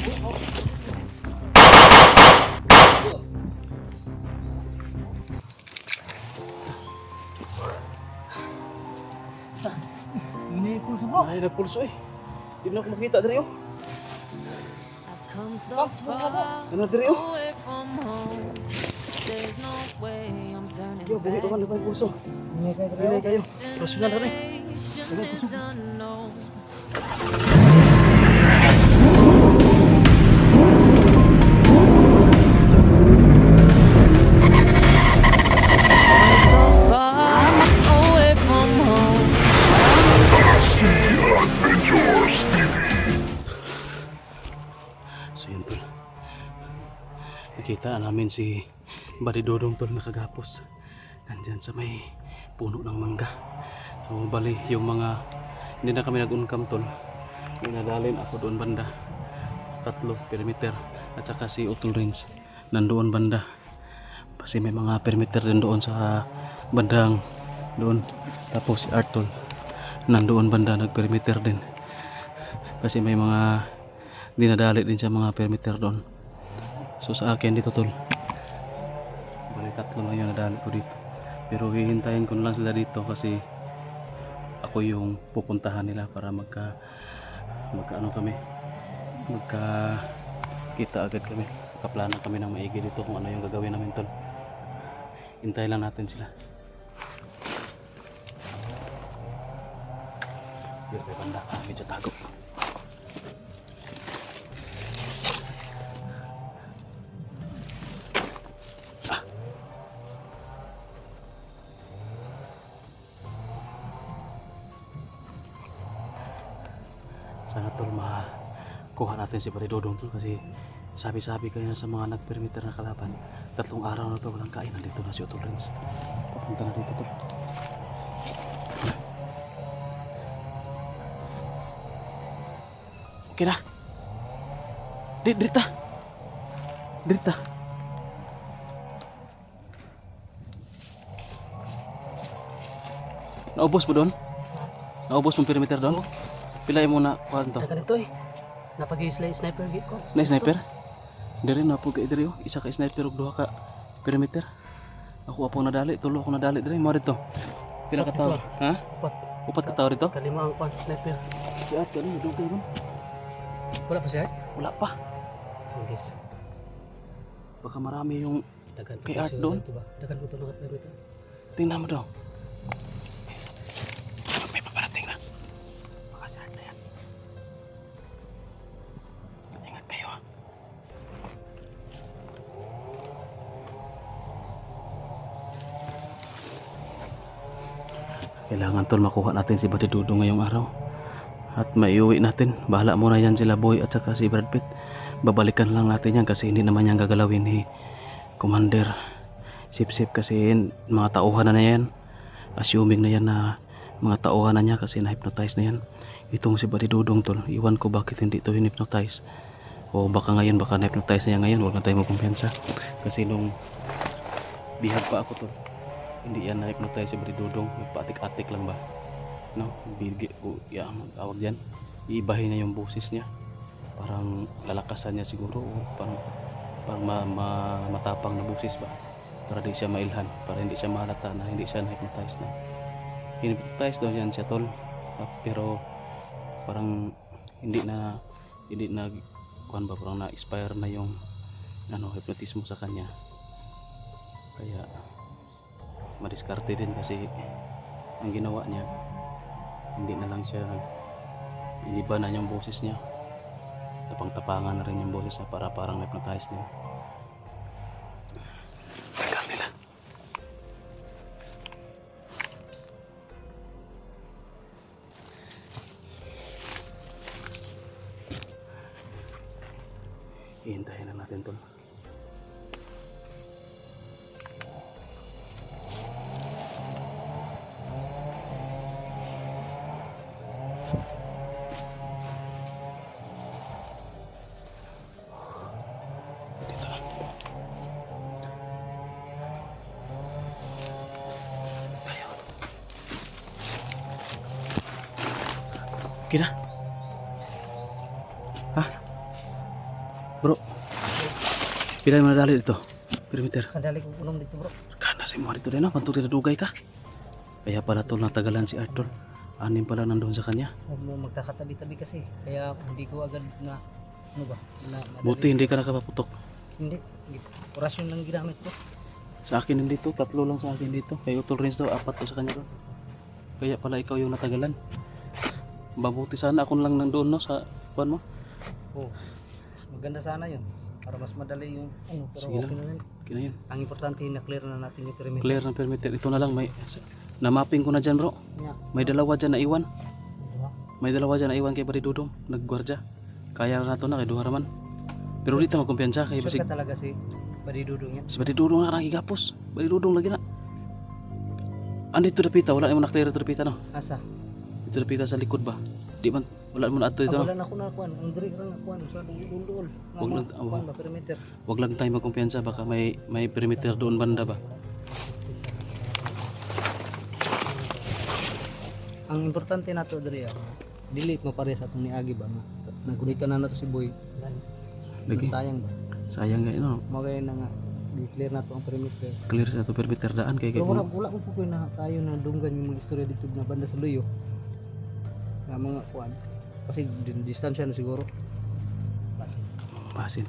Ini pulso bro. Ay, nagpulso eh. Hindi na ako makita diri oh. Ano diri oh? Yo, buhi naman na pulso. Hindi kayo. Personal na rin. Hindi pulso. So yun tol. Nakita namin si Buddy Dodong tol nakagapos. Nandyan sa may puno ng mangga. So bali yung mga hindi na kami nag-uncam tol. Minadalin ako doon banda. 3 perimeter at saka si Utol Rins nandoon banda. Kasi may mga perimeter din doon sa bandang doon. Tapos si Artol nandoon banda nag-perimeter din. Kasi may mga dinadali din sa mga perimeter doon. So sa akin dito tol, bali 3 lang yung nadali ko dito. Pero hihintayin ko na lang sila dito kasi ako yung pupuntahan nila para magka kita agad kami. Kaplano kami ng maigi dito kung ano yung gagawin namin tol. Hintayin lang natin sila. Dito may banda, medyo tago. Sana tol makuha natin si Buddy Dodong tol kasi sabi-sabi kanina sa mga nag-perimeter na kalaban 3 araw na to walang kain. Nandito na si Utol Rins. Papunta na dito tol. Okay na. Dirita. Naubos mo doon? Naubos mong perimeter doon? Pilay mo na kuhan to. Dagan ito eh. Napag-sniper gate ko. Na sniper? Diri na po kay diri oh. Isa ka sniper ug 2 ka perimeter. Ako apong nadali, tulo ako nadali diri mo dito. Pila ka tawo? Ha? Upat ka tawo dito? Kalima ang sniper. Si Art kani dugay mo. Wala pa siya? Wala pa. Guys. Baka marami yung Dagan kay Art doon. Dagan ko tulungan pero ito. Tingnan mo daw. May paparating na. Baka si Art na yan. Ingat kayo ha. Kailangan tol makuha natin si Buddy Dodong ngayong araw. At maiuwi natin. Bahala muna yan sila Boy at saka si Brad Pitt. Babalikan lang natin yan kasi hindi naman yan gagalawin ni Commander Sip-Sip kasi mga tauhan na yan. Assuming na yan na mga tauhan na niya kasi na-hypnotize na yan. Itong si Buddy Dodong tol, iwan ko bakit hindi ito hypnotize. O baka ngayon, baka na-hypnotize na yan ngayon. Huwag na tayo magkumpiyansa. Kasi nung bihag pa ako tol, hindi yan na-hypnotize si Buddy Dodong. Nagpaatik-atik lang ba? No? Bigay ko, tawag dyan. Iibahin niya yung boses niya. Parang lalakasan niya siguro. Parang matapang na boses ba? Para di siya mailhan. Para hindi siya mahalata na hindi siya na-hypnotize na. Hypnotize daw yan siya tol. Pero parang hindi na kuhan ba, parang na-expire na yung hypnotismo sa kanya. Kaya madiskarte din kasi ang ginawa niya hindi na lang siya iniba na yung boses niya, tapang-tapangan na rin yung boses niya para parang hypnotize din. Tagal nila. Ihintayin na natin tol. Okay na? Ha? Bro, pila yung nadali dito? Perimeter. Kadali ko unong dito bro. Kana sa mga dito rin, pantong tinadugay ka. Kaya pala tol natagalan si Arthur. Anim pala nandun sa kanya. Magkakatabi-tabi kasi. Kaya hindi ko agad na, ano ba? Madali. Buti hindi ka nakapaputok. Hindi. Orasyon lang ginamit ko. Sa akin hindi to, 3 lang sa akin dito. Kay Utol Rins daw, 4 to sa kanya to. Kaya pala ikaw yung natagalan. Mabuti sana ako lang nandoon no sa kuan mo. Oh. Maganda sana yun. Para mas madali yung ano, pero Sige okay lang. na rin. Kina yun. Ang importante na clear na natin yung perimeter. Clear ng perimeter. Ito na lang may na-mapping ko na dyan bro. Yeah. May dalawa dyan na iwan. Diba? May dalawa dyan na iwan kay Baridudong. Naggwardya. Kaya na to na kay Duharaman. Pero dito magkumpiyansa kay Sure basig. ka talaga si Badidudong yan. Si Baridudong na nakigapos. Baridudong lagi na. Andito dapita. Wala naman na-clear ito dapita no. Asa? Dito dapita sa likod ba? Di man. Wala mo na ato ito no. Wala na ako na kuan. Ang diri ra nga kuan sa dulol. Huwag lang- Kuan ba perimeter. Huwag lang tayo magkumpiyansa. Baka may perimeter doon banda ba. Ang importante nato diri dili mo pare sa atong niagi ba nga nagunitan na nato si Boy. Lagi. Sayang ba? Sayang nga no. Magay na nga di-clear nato ang perimeter. Clear sa ito perimeter daan kay Pero wala mo po na tayo na dunggan yung mga istorya dito na banda sa Luyo. Nga mga kuan. Kasi distansya na siguro. Basin.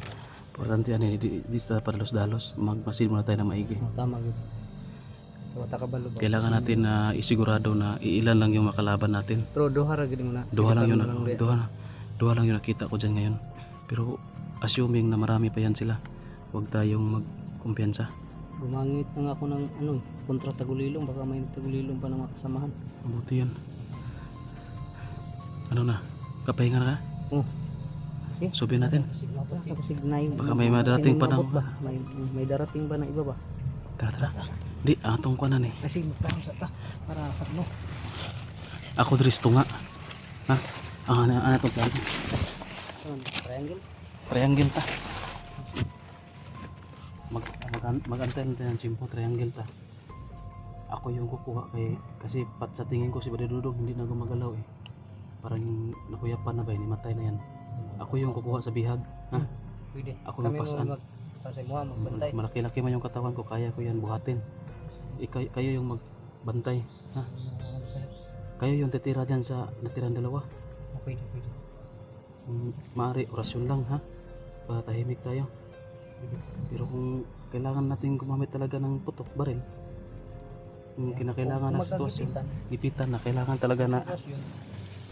Importante yan eh. Di sa padalos-dalos. Magmasin muna tayo na maigi. Tama gyud. Wata ka balo ba? Kailangan natin na isigurado na iilan lang yung makalaban natin. Pero duha ra gid mo na. Duha lang yun. Sige, tanong lang Duha lang yun nakita ko dyan ngayon. Pero assuming na marami pa yan sila, huwag tayong magkumpiyansa. Gumangit na nga ako ng ano, kontra tagulilong, baka may tagulilong pa na makasamahan. Mabuti yan. Ano na? Kapahinga na ka? Oh. Okay. Subihin natin. Kasi gnay. Baka may madarating pa na- ba? May darating ba na iba ba? Tara, tara. Di, atong ko na ni. Kasi magplano sa ta para sa ano. Ako dristo nga. Ha? Ano itong plano? Triangle. Triangle ta. Mag-antay natin ng chimpo. Triangle ta. Ako yung kukuha kasi sa tingin ko si Badidudong hindi na gumagalaw eh. Parang nakuyapan na ba ni matay na yan. Ako yung kukuha sa bihag. Ha? Pwede. Ako Kami yung pasan. Kasi mo magbantay. Malaki-laki man yung katawan ko, kaya ko yan buhatin. Kayo yung magbantay. Ha? Kayo yung titira dyan sa natirang dalawa. Pwede. Maaari, orasyon lang ha. Para tahimik tayo. Pero kung kailangan natin gumamit talaga ng putok, baril. Kung kinakailangan na sitwasyon, gipitan na, kailangan talaga na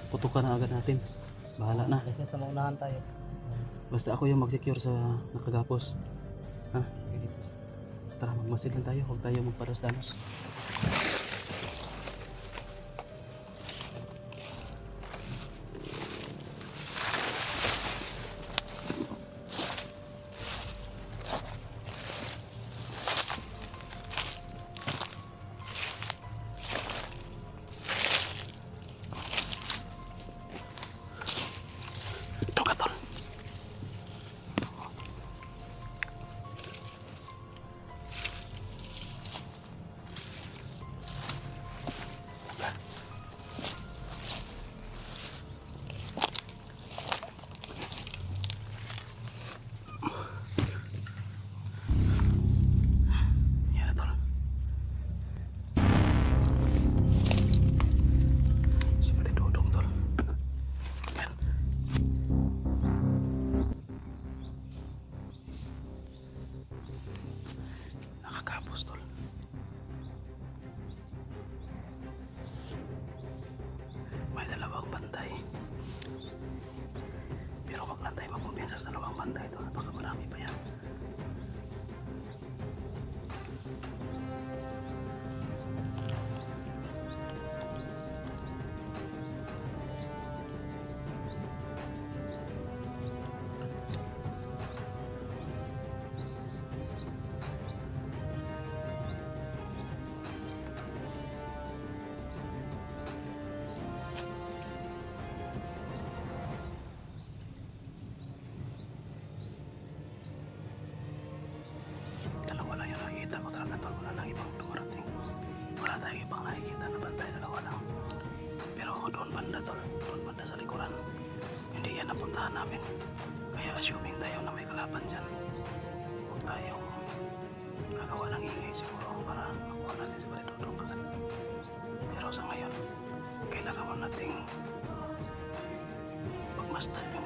putukan na agad natin. Bahala na. Kasi sa maunahan tayo. Basta ako yung mag-secure sa nakagapos. Ha? Pwede. Tara, magmasid lang tayo. Huwag tayo magpados-danos. Ito ka, tol.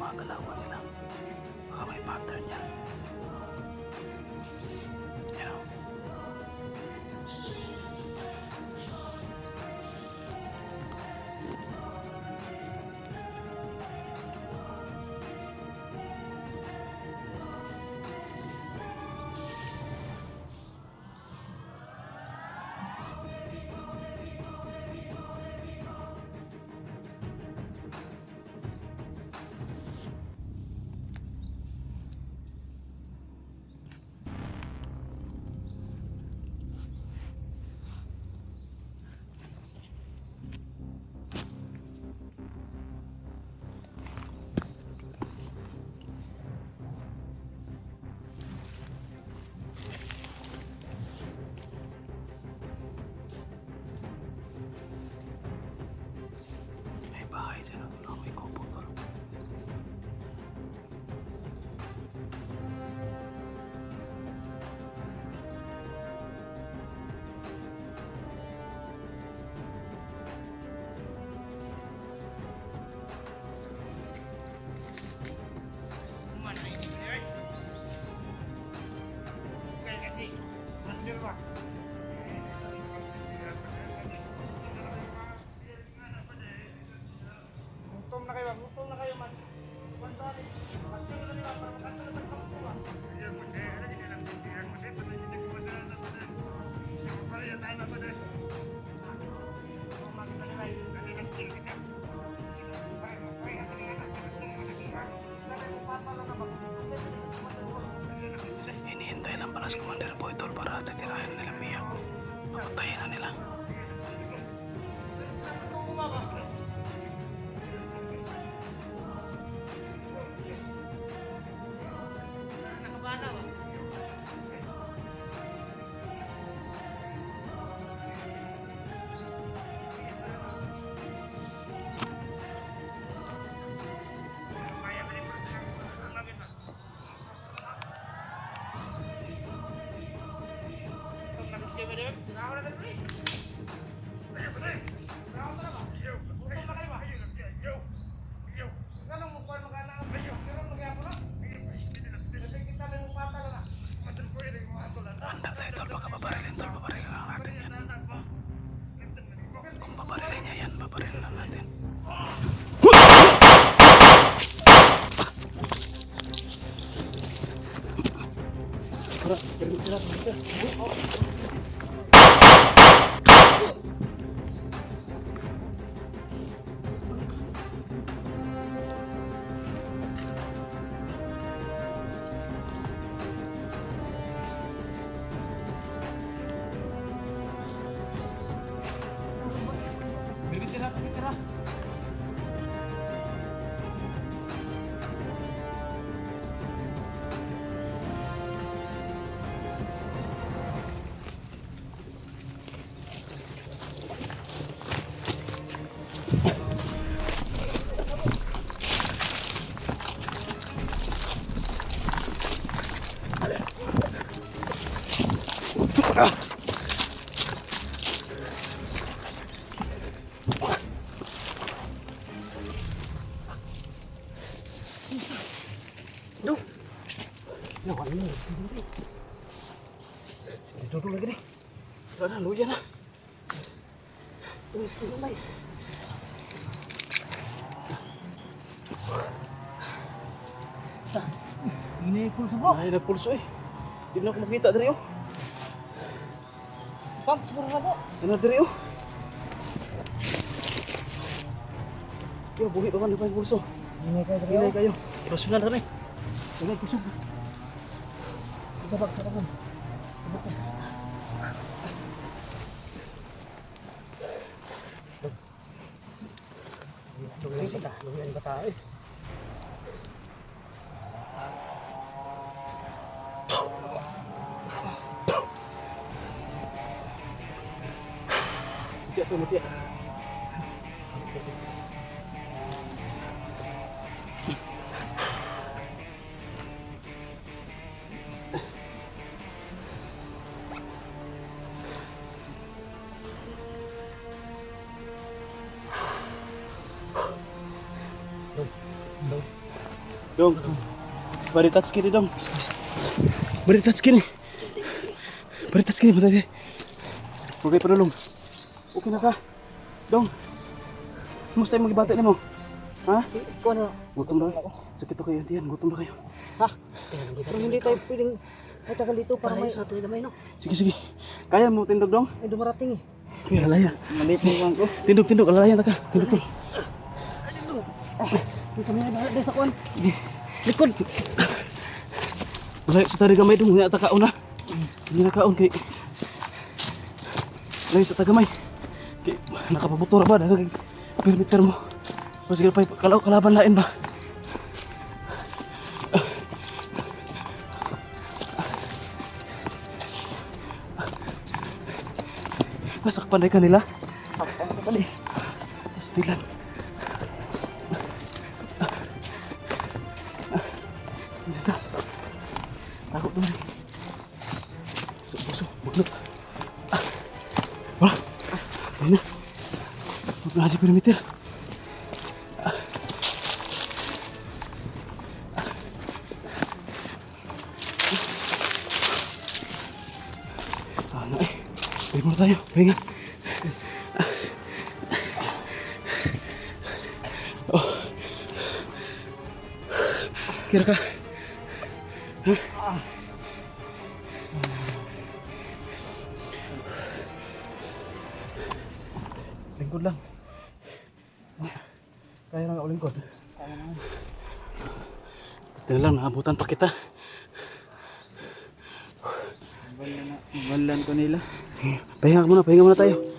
mga galawan nila. Baka may pattern yan. Yan o. May bahay dyan. May kubo tol. Gutom na kayo, gutom na kayo man. Bantali. Bantali na nila para makasal sa kampuan. Iya mo de, ada di dalam pikiran mo de, pati di ko madala na pati. Siya pala ya tayo na pati. Kung makita nila yung kanilang silika. Kaya Hinihintay ng balas Commander Boy tol para titirahin nila Mia. Papatayin na nila. Handa tayo tol, baka babarilin tol, babarilin lang natin yan. Kung babarilin niya yan, babarilin lang natin. Nawan mo. Duduk lagi nih. Udah lu ya nah. Tulis ko na Ini pulso bro. Ay, nagpulso eh. Hindi na ako makita dari oh. Pam, siguro na po. Ano dari oh. Yo, buhi pa man yung pulso. Hinay kayo. Rasyonal na rin. Huwag kusog. Sabak, sabak. Lumayan ba tayo? Mati ito, mati. Dong. Bari touch kini dong. Bari touch kini. Bari touch kini patay. Okay padulong. Okay na ka. Dong. Musta yung magibate nimo? Ha? Ikaw na. Gutom na ako. Sakit ako yan. Gutom na kayo. Ha? Pero hindi tayo pwedeng ay tagal dito para may sa tuloy gamay no. Sige, sige. Kaya mo tindog dong? Ay dumarating eh. Kaya alaya. Malit mo lang ko. Tindog, alaya na ka. Tindog. Dito may dahil sa kuan. Likod. Alaya sa tari gamay dong. Nga ta kaon na. Hindi na kaon kay... Alaya sa tagamay. Kay nakapabutura ba? Nagagig perimeter mo. Sige pa kalaban lain ba? Nasakpan na kanila. Sakpan ko pala. Pastilan. Dito. Takot doon. Puso, bugnot. Wala. Ayun na. Huwag na si perimeter. Ano eh. Pwede muna tayo. Pahinga. Oh. Kira ka. Lingkod lang. Kaya na nga lingkod. Ito na lang, naabutan pa kita. Balan ko nila. Sige, pahinga muna tayo.